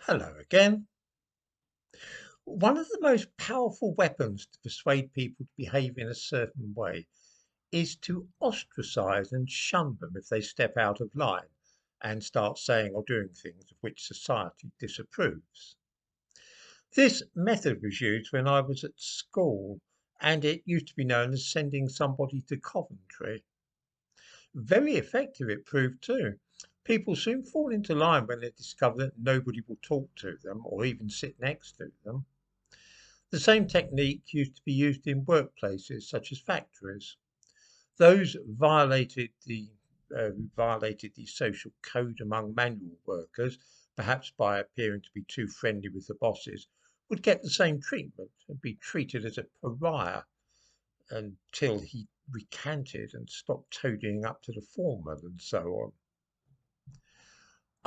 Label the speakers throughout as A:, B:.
A: Hello again. One of the most powerful weapons to persuade people to behave in a certain way is to ostracize and shun them if they step out of line and start saying or doing things of which society disapproves. This method was used when I was at school, and it used to be known as sending somebody to Coventry. Very effective it proved too. People soon fall into line when they discover that nobody will talk to them or even sit next to them. The same technique used to be used in workplaces such as factories. Those who violated the social code among manual workers, perhaps by appearing to be too friendly with the bosses, would get the same treatment and be treated as a pariah until he recanted and stopped toadying up to the foreman and so on.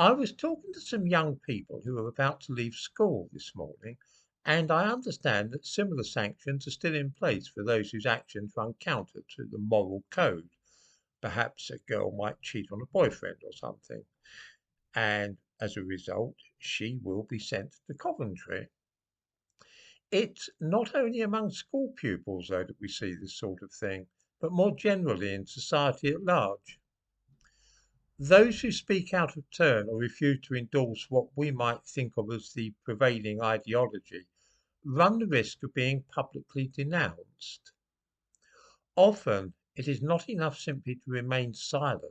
A: I was talking to some young people who were about to leave school this morning, and I understand that similar sanctions are still in place for those whose actions run counter to the moral code. Perhaps a girl might cheat on a boyfriend or something, and as a result, she will be sent to Coventry. It's not only among school pupils, though, that we see this sort of thing, but more generally in society at large. Those who speak out of turn or refuse to endorse what we might think of as the prevailing ideology run the risk of being publicly denounced. Often, it is not enough simply to remain silent.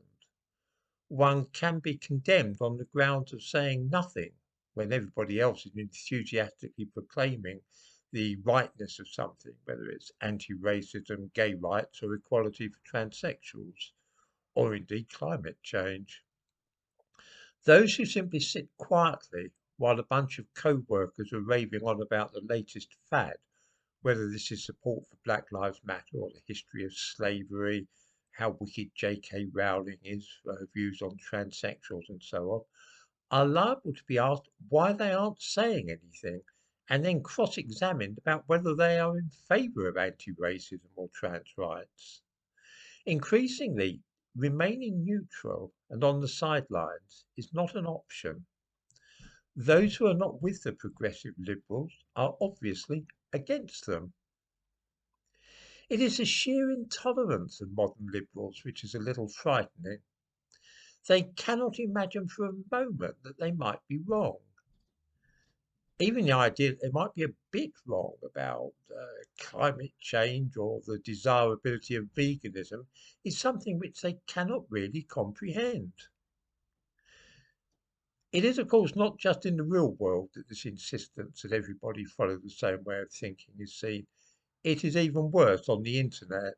A: One can be condemned on the grounds of saying nothing when everybody else is enthusiastically proclaiming the rightness of something, whether it's anti-racism, gay rights, or equality for transsexuals, or indeed climate change. Those who simply sit quietly while a bunch of co-workers are raving on about the latest fad, whether this is support for Black Lives Matter or the history of slavery, how wicked J.K. Rowling is for her views on transsexuals and so on, are liable to be asked why they aren't saying anything and then cross-examined about whether they are in favour of anti-racism or trans rights. Increasingly, remaining neutral and on the sidelines is not an option. Those who are not with the progressive liberals are obviously against them. It is the sheer intolerance of modern liberals which is a little frightening. They cannot imagine for a moment that they might be wrong. Even the idea that they might be a bit wrong about climate change or the desirability of veganism is something which they cannot really comprehend. It is, of course, not just in the real world that this insistence that everybody follow the same way of thinking is seen. It is even worse on the internet.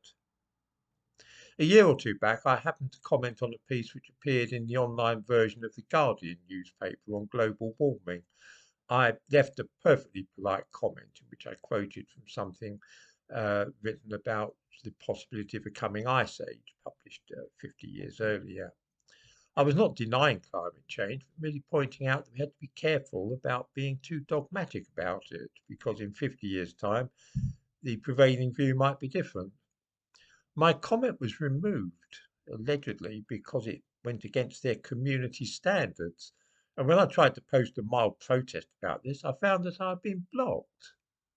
A: A year or two back, I happened to comment on a piece which appeared in the online version of the Guardian newspaper on global warming. I left a perfectly polite comment in which I quoted from something written about the possibility of a coming ice age, published 50 years earlier. I was not denying climate change, but merely pointing out that we had to be careful about being too dogmatic about it, because in 50 years' time, the prevailing view might be different. My comment was removed, allegedly, because it went against their community standards. And when I tried to post a mild protest about this, I found that I had been blocked.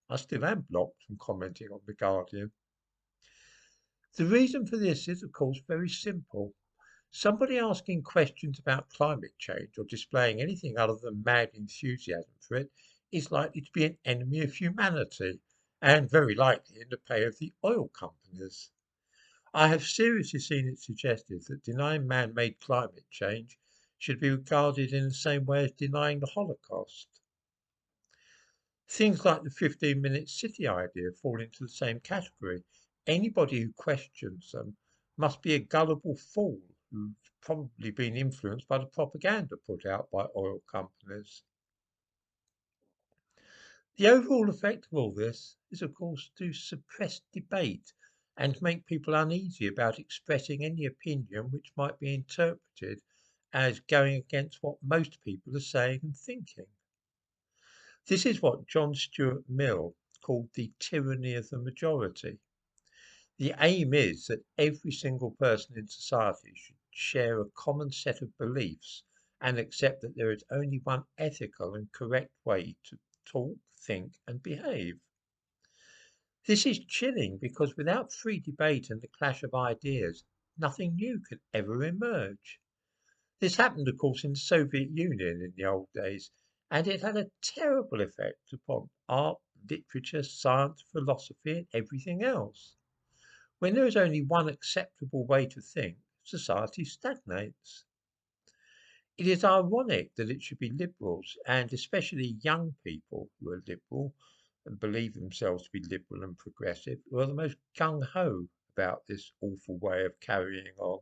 A: I still am blocked from commenting on The Guardian. The reason for this is, of course, very simple. Somebody asking questions about climate change or displaying anything other than mad enthusiasm for it is likely to be an enemy of humanity and very likely in the pay of the oil companies. I have seriously seen it suggested that denying man-made climate change should be regarded in the same way as denying the Holocaust. Things like the 15-minute city idea fall into the same category. Anybody who questions them must be a gullible fool who's probably been influenced by the propaganda put out by oil companies. The overall effect of all this is, of course, to suppress debate and make people uneasy about expressing any opinion which might be interpreted as going against what most people are saying and thinking. This is what John Stuart Mill called the tyranny of the majority. The aim is that every single person in society should share a common set of beliefs and accept that there is only one ethical and correct way to talk, think, and behave. This is chilling because without free debate and the clash of ideas, nothing new could ever emerge. This happened, of course, in the Soviet Union in the old days, and it had a terrible effect upon art, literature, science, philosophy, and everything else. When there is only one acceptable way to think, society stagnates. It is ironic that it should be liberals, and especially young people who are liberal and believe themselves to be liberal and progressive, who are the most gung ho about this awful way of carrying on.